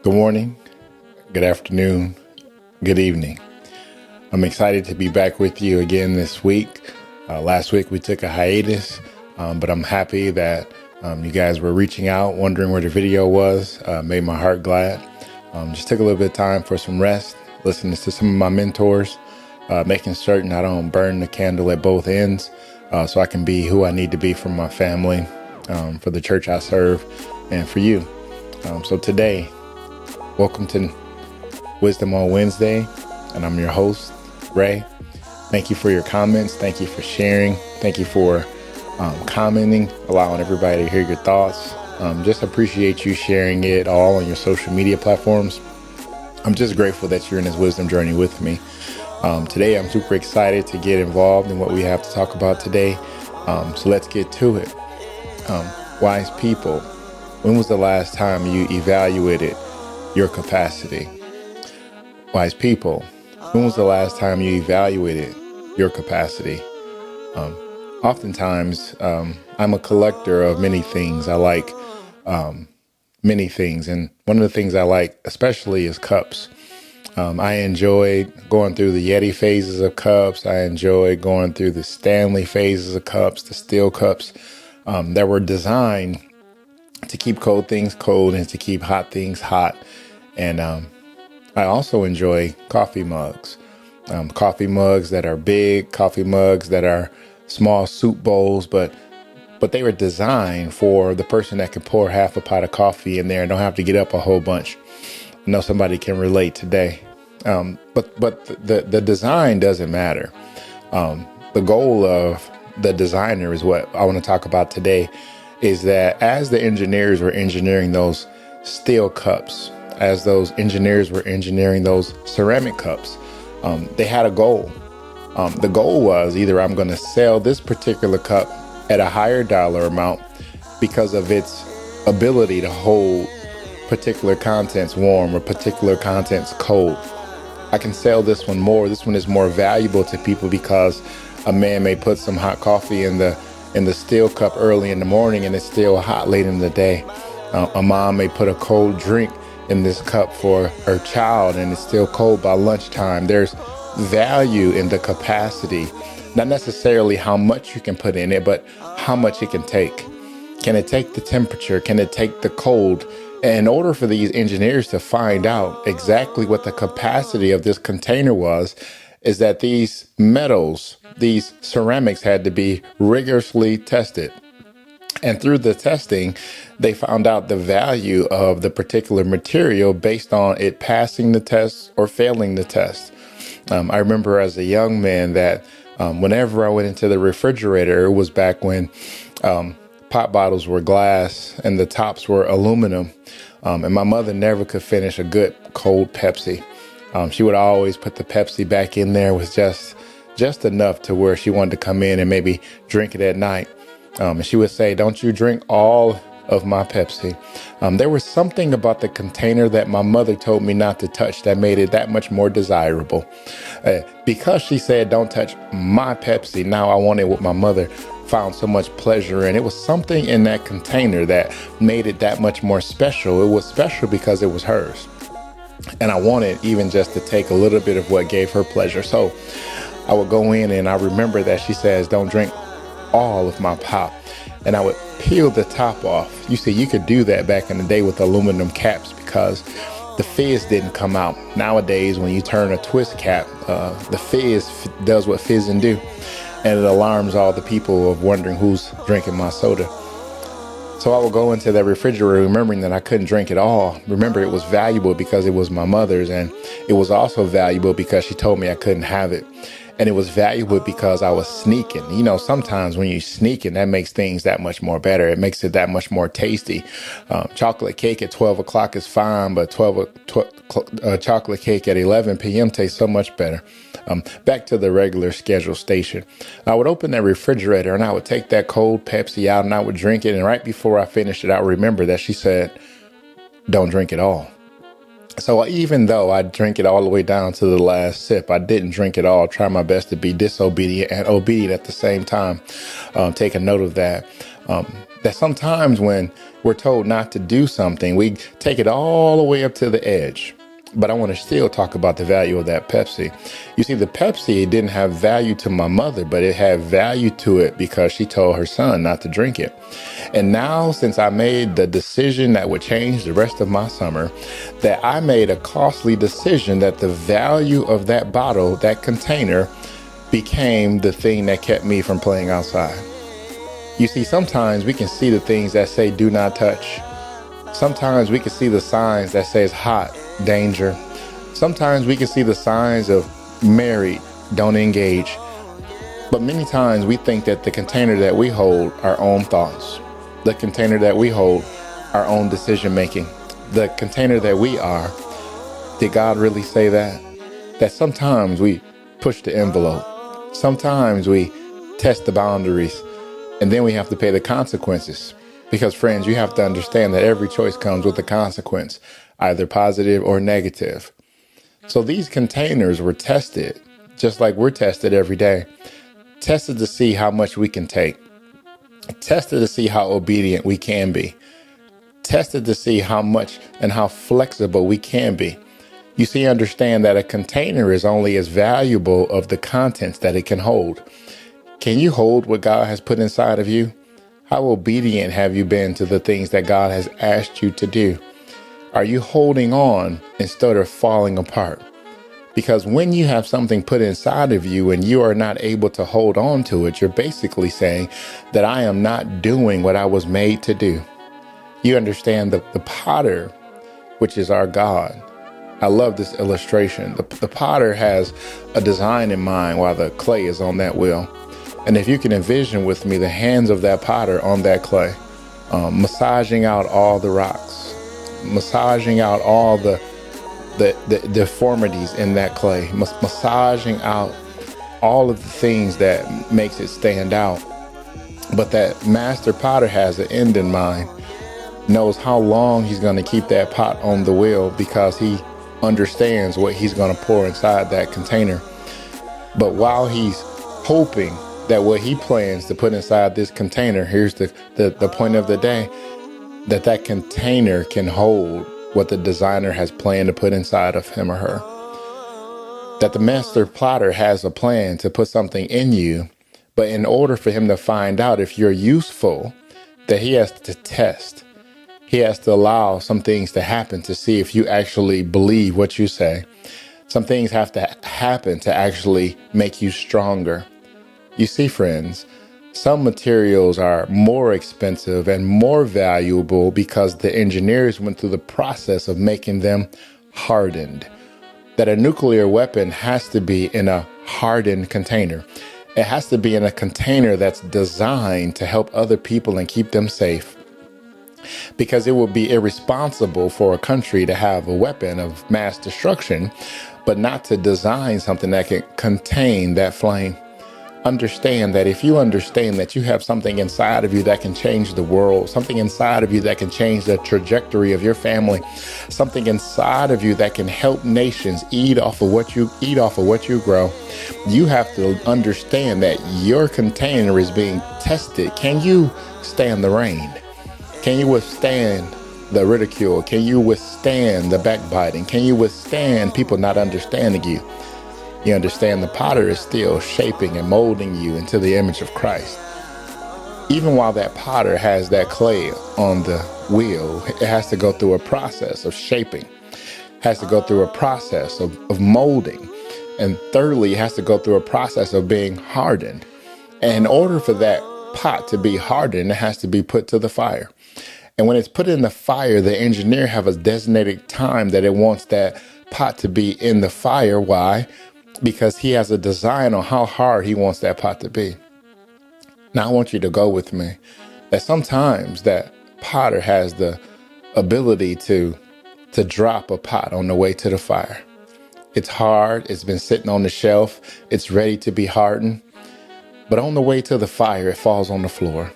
Good morning, good afternoon, good evening. I'm excited to be back with you again this week. Last week we took a hiatus, but I'm happy that you guys were reaching out, wondering where the video was. Made my heart glad. Just took a little bit of time for some rest, listening to some of my mentors, making certain I don't burn the candle at both ends, so I can be who I need to be for my family, for the church I serve, and for you. So today, welcome to Wisdom on Wednesday, and I'm your host, Ray. Thank you for your comments. Thank you for sharing. Thank you for commenting, allowing everybody to hear your thoughts. Just appreciate you sharing it all on your social media platforms. I'm just grateful that you're in this wisdom journey with me. Today, I'm super excited to get involved in what we have to talk about today. So let's get to it. Wise people, when was the last time you evaluated your capacity? Wise people, when was the last time you evaluated your capacity? Oftentimes, I'm a collector of many things. I like many things. And one of the things I like especially is cups. I enjoy going through the Yeti phases of cups. I enjoy going through the Stanley phases of cups, the steel cups that were designed to keep cold things cold and to keep hot things hot. And I also enjoy coffee mugs that are big, coffee mugs that are small soup bowls, but they were designed for the person that can pour half a pot of coffee in there and don't have to get up a whole bunch. I know somebody can relate today. But the design doesn't matter. The goal of the designer is what I want to talk about today, is that as the engineers were engineering those steel cups, as those engineers were engineering those ceramic cups, they had a goal. The goal was either I'm going to sell this particular cup at a higher dollar amount because of its ability to hold particular contents warm or particular contents cold. I can sell this one more. This one is more valuable to people because a man may put some hot coffee in the steel cup early in the morning and it's still hot late in the day. A mom may put a cold drink in this cup for her child and it's still cold by lunchtime. There's value in the capacity, not necessarily how much you can put in it, but how much it can take. Can it take the temperature? Can it take the cold? And in order for these engineers to find out exactly what the capacity of this container was, is that these metals, these ceramics had to be rigorously tested. And through the testing, they found out the value of the particular material based on it passing the test or failing the test. I remember as a young man that whenever I went into the refrigerator, it was back when pop bottles were glass and the tops were aluminum. And my mother never could finish a good cold Pepsi. She would always put the Pepsi back in there with just enough to where she wanted to come in and maybe drink it at night. And she would say, "Don't you drink all of my Pepsi." There was something about the container that my mother told me not to touch that made it that much more desirable. Because she said, "Don't touch my Pepsi," now I wanted what my mother found so much pleasure in. It was something in that container that made it that much more special. It was special because it was hers. And I wanted even just to take a little bit of what gave her pleasure. So I would go in and I remember that she says, "Don't drink all of my pop." And I would peel the top off. You see, you could do that back in the day with aluminum caps because the fizz didn't come out. Nowadays, when you turn a twist cap, the fizz does what fizzing do. And it alarms all the people of wondering who's drinking my soda. So I would go into the refrigerator remembering that I couldn't drink it all. Remember, it was valuable because it was my mother's, and it was also valuable because she told me I couldn't have it. And it was valuable because I was sneaking. You know, sometimes when you're sneaking, that makes things that much more better. It makes it that much more tasty. Chocolate cake at 12 o'clock is fine, but chocolate cake at 11 p.m. tastes so much better. Back to the regular scheduled station. I would open that refrigerator and I would take that cold Pepsi out and I would drink it. And right before I finished it, I remember that she said, "Don't drink it all." So even though I drink it all the way down to the last sip, I didn't drink it all. Try my best to be disobedient and obedient at the same time. Take a note of that. That sometimes when we're told not to do something, we take it all the way up to the edge. But I want to still talk about the value of that Pepsi. You see, the Pepsi didn't have value to my mother, but it had value to it because she told her son not to drink it. And now, since I made the decision that would change the rest of my summer, that I made a costly decision that the value of that bottle, that container, became the thing that kept me from playing outside. You see, sometimes we can see the things that say do not touch. Sometimes we can see the signs that says hot, danger. Sometimes we can see the signs of married, don't engage. But many times we think that the container that we hold, our own thoughts, the container that we hold, our own decision making, the container that we are, did God really say that? That sometimes we push the envelope. Sometimes we test the boundaries, and then we have to pay the consequences. Because friends, you have to understand that every choice comes with a consequence, either positive or negative. So these containers were tested, just like we're tested every day. Tested to see how much we can take. Tested to see how obedient we can be. Tested to see how much and how flexible we can be. You see, understand that a container is only as valuable of the contents that it can hold. Can you hold what God has put inside of you? How obedient have you been to the things that God has asked you to do? Are you holding on instead of falling apart? Because when you have something put inside of you and you are not able to hold on to it, you're basically saying that I am not doing what I was made to do. You understand the potter, which is our God. I love this illustration. The potter has a design in mind while the clay is on that wheel. And if you can envision with me the hands of that potter on that clay, massaging out all the rocks, massaging out all the deformities in that clay, massaging out all of the things that makes it stand out. But that master potter has an end in mind, knows how long he's going to keep that pot on the wheel because he understands what he's going to pour inside that container. But while he's hoping that what he plans to put inside this container, here's the point of the day, that container can hold what the designer has planned to put inside of him or her. That the master potter has a plan to put something in you, but in order for him to find out if you're useful, that he has to test. He has to allow some things to happen to see if you actually believe what you say. Some things have to happen to actually make you stronger. You see, friends, some materials are more expensive and more valuable because the engineers went through the process of making them hardened. That a nuclear weapon has to be in a hardened container. It has to be in a container that's designed to help other people and keep them safe. Because it would be irresponsible for a country to have a weapon of mass destruction, but not to design something that can contain that flame. Understand that if you understand that you have something inside of you that can change the world, something inside of you that can change the trajectory of your family, something inside of you that can help nations eat off of what you grow, you have to understand that your container is being tested. Can you stand the rain? Can you withstand the ridicule? Can you withstand the backbiting? Can you withstand people not understanding you? You understand the potter is still shaping and molding you into the image of Christ. Even while that potter has that clay on the wheel, it has to go through a process of shaping, has to go through a process of molding. And thirdly, it has to go through a process of being hardened. And in order for that pot to be hardened, it has to be put to the fire. And when it's put in the fire, the engineer have a designated time that it wants that pot to be in the fire. Why? Because he has a design on how hard he wants that pot to be. Now, I want you to go with me that sometimes that potter has the ability to drop a pot on the way to the fire. It's hard. It's been sitting on the shelf. It's ready to be hardened. But on the way to the fire, it falls on the floor.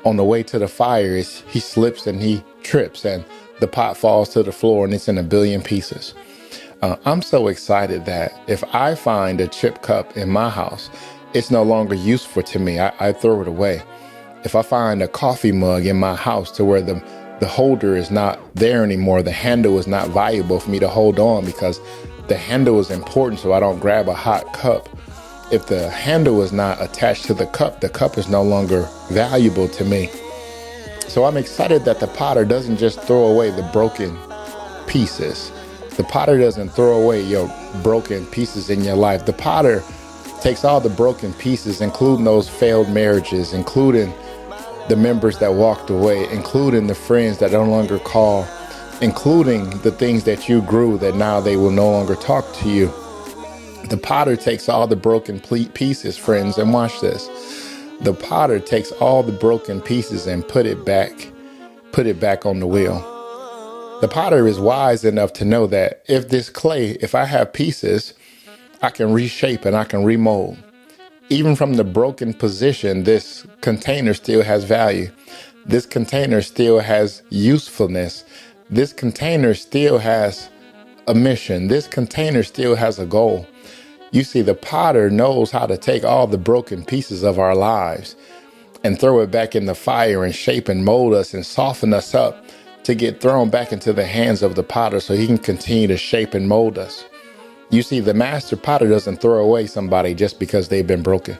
On the way to the fire, he slips and he trips, and the pot falls to the floor and it's in a billion pieces. I'm so excited that if I find a chip cup in my house, it's no longer useful to me. I throw it away. If I find a coffee mug in my house to where the holder is not there anymore, the handle is not valuable for me to hold on because the handle is important so I don't grab a hot cup. If the handle is not attached to the cup is no longer valuable to me. So I'm excited that the potter doesn't just throw away the broken pieces. The potter doesn't throw away your broken pieces in your life. The potter takes all the broken pieces, including those failed marriages, including the members that walked away, including the friends that no longer call, including the things that you grew that now they will no longer talk to you. The potter takes all the broken pieces, friends, and watch this. The potter takes all the broken pieces and put it back on the wheel. The potter is wise enough to know that if this clay, if I have pieces, I can reshape and I can remold. Even from the broken position, this container still has value. This container still has usefulness. This container still has a mission. This container still has a goal. You see, the potter knows how to take all the broken pieces of our lives and throw it back in the fire and shape and mold us and soften us up to get thrown back into the hands of the potter so he can continue to shape and mold us. You see, the master potter doesn't throw away somebody just because they've been broken.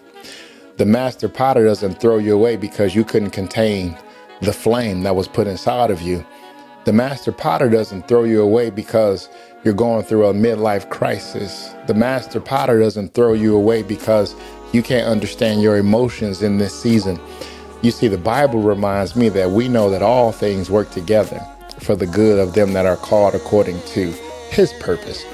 The master potter doesn't throw you away because you couldn't contain the flame that was put inside of you. The master potter doesn't throw you away because you're going through a midlife crisis. The master potter doesn't throw you away because you can't understand your emotions in this season. You see, the Bible reminds me that we know that all things work together for the good of them that are called according to his purpose.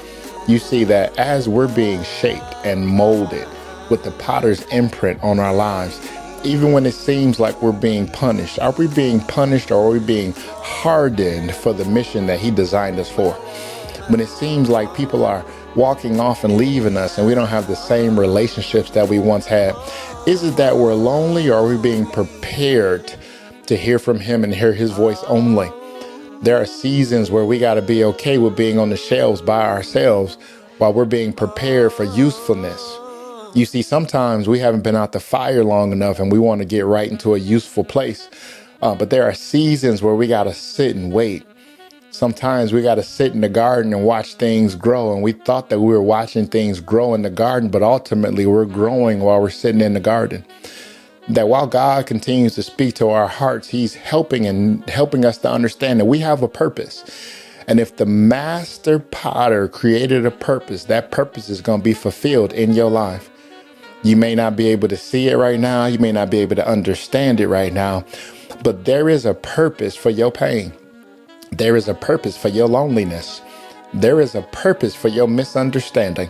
You see that as we're being shaped and molded with the potter's imprint on our lives, even when it seems like we're being punished, are we being punished or are we being hardened for the mission that he designed us for? When it seems like people are walking off and leaving us and we don't have the same relationships that we once had, is it that we're lonely or are we being prepared to hear from him and hear his voice only? There are seasons where we got to be okay with being on the shelves by ourselves while we're being prepared for usefulness. You see, sometimes we haven't been out the fire long enough and we want to get right into a useful place. But there are seasons where we got to sit and wait. Sometimes we got to sit in the garden and watch things grow. And we thought that we were watching things grow in the garden, but ultimately we're growing while we're sitting in the garden. That while God continues to speak to our hearts, he's helping us to understand that we have a purpose. And if the master potter created a purpose, that purpose is going to be fulfilled in your life. You may not be able to see it right now. You may not be able to understand it right now, but there is a purpose for your pain. There is a purpose for your loneliness. There is a purpose for your misunderstanding.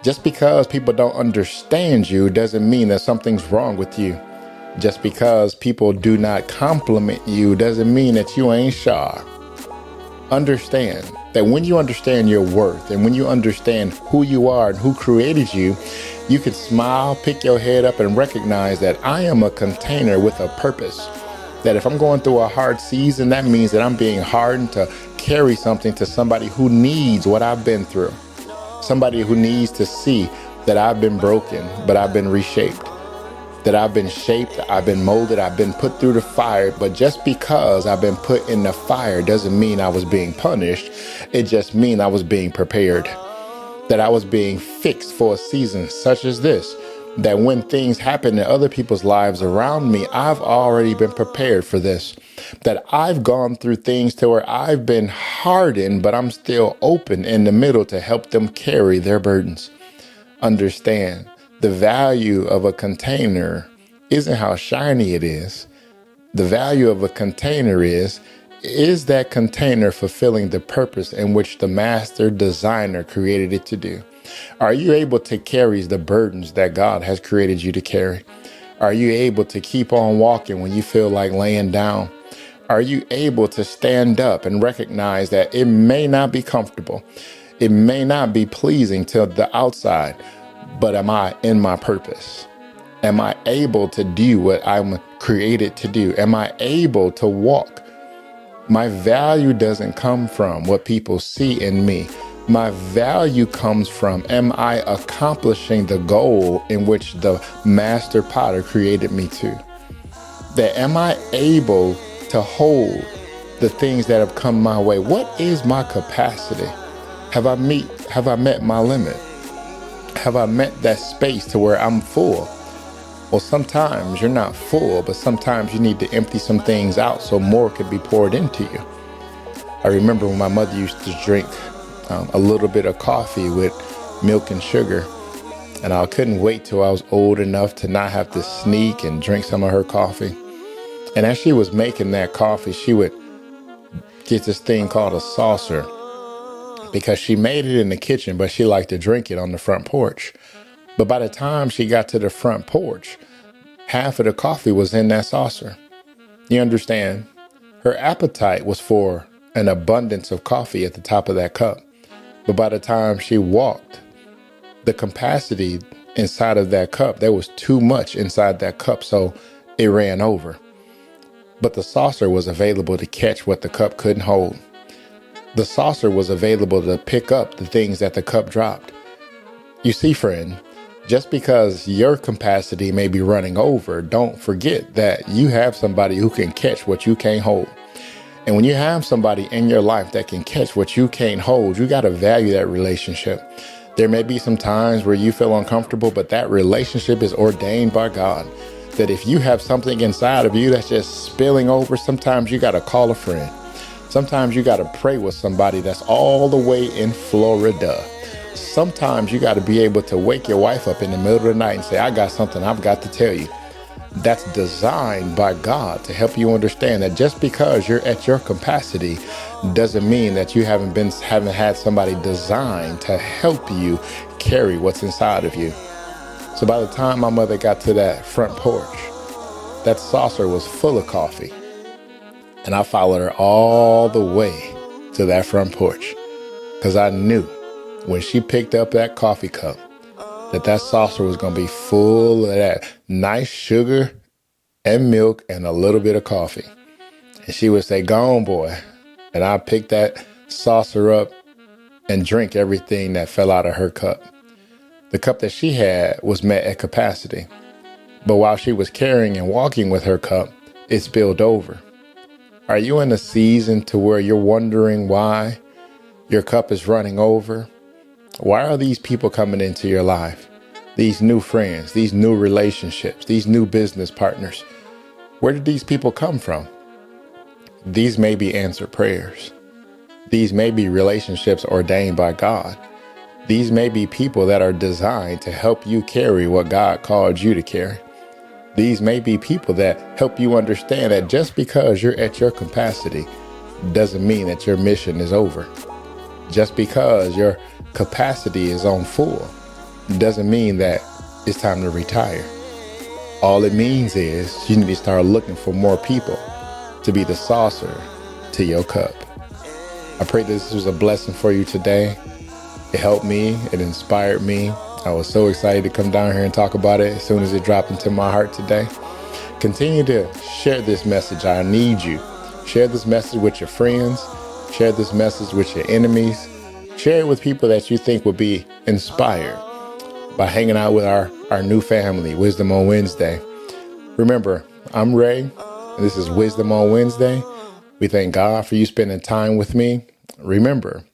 Just because people don't understand you doesn't mean that something's wrong with you. Just because people do not compliment you doesn't mean that you ain't sharp. Understand that when you understand your worth and when you understand who you are and who created you, you can smile, pick your head up and recognize that I am a container with a purpose. That if I'm going through a hard season, that means that I'm being hardened to carry something to somebody who needs what I've been through. Somebody who needs to see that I've been broken, but I've been reshaped. That I've been shaped, I've been molded, I've been put through the fire. But just because I've been put in the fire doesn't mean I was being punished. It just means I was being prepared. That I was being fixed for a season such as this. That when things happen in other people's lives around me, I've already been prepared for this. That I've gone through things to where I've been hardened, but I'm still open in the middle to help them carry their burdens. Understand, the value of a container isn't how shiny it is. The value of a container is that container fulfilling the purpose in which the master designer created it to do? Are you able to carry the burdens that God has created you to carry? Are you able to keep on walking when you feel like laying down? Are you able to stand up and recognize that it may not be comfortable? It may not be pleasing to the outside, but am I in my purpose? Am I able to do what I'm created to do? Am I able to walk My value doesn't come from what people see in me. My value comes from, am I accomplishing the goal in which the master potter created me to? That am I able to hold the things that have come my way? What is my capacity? Have I met my limit? Have I met that space to where I'm full? Well, sometimes you're not full, but sometimes you need to empty some things out so more could be poured into you. I remember when my mother used to drink a little bit of coffee with milk and sugar, and I couldn't wait till I was old enough to not have to sneak and drink some of her coffee. And as she was making that coffee, she would get this thing called a saucer because she made it in the kitchen, but she liked to drink it on the front porch. But by the time she got to the front porch, half of the coffee was in that saucer. You understand? Her appetite was for an abundance of coffee at the top of that cup. But by the time she walked, the capacity inside of that cup, there was too much inside that cup, so it ran over. But the saucer was available to catch what the cup couldn't hold. The saucer was available to pick up the things that the cup dropped. You see, friend, just because your capacity may be running over, don't forget that you have somebody who can catch what you can't hold. And when you have somebody in your life that can catch what you can't hold, you got to value that relationship. There may be some times where you feel uncomfortable, but that relationship is ordained by God. That if you have something inside of you that's just spilling over, sometimes you got to call a friend. Sometimes you got to pray with somebody that's all the way in Florida. Sometimes you got to be able to wake your wife up in the middle of the night and say, I got something I've got to tell you. That's designed by God to help you understand that just because you're at your capacity doesn't mean that you haven't had somebody designed to help you carry what's inside of you. So by the time my mother got to that front porch, that saucer was full of coffee. And I followed her all the way to that front porch because I knew when she picked up that coffee cup, that saucer was going to be full of that nice sugar and milk and a little bit of coffee. And she would say, go on, boy. And I pick that saucer up and drink everything that fell out of her cup. The cup that she had was met at capacity. But while she was carrying and walking with her cup, it spilled over. Are you in a season to where you're wondering why your cup is running over? Why are these people coming into your life? These new friends, these new relationships, these new business partners. Where did these people come from? These may be answered prayers. These may be relationships ordained by God. These may be people that are designed to help you carry what God called you to carry. These may be people that help you understand that just because you're at your capacity doesn't mean that your mission is over. Just because your capacity is on full doesn't mean that it's time to retire. All it means is you need to start looking for more people to be the saucer to your cup. I pray this was a blessing for you today. It helped me. It inspired me. I was so excited to come down here and talk about it as soon as it dropped into my heart today. Continue to share this message. I need you. Share this message with your friends. Share this message with your enemies. Share it with people that you think would be inspired by hanging out with our new family, Wisdom on Wednesday. Remember, I'm Ray, and this is Wisdom on Wednesday. We thank God for you spending time with me. Remember,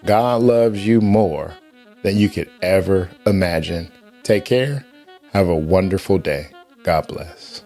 God loves you more than you could ever imagine. Take care. Have a wonderful day. God bless.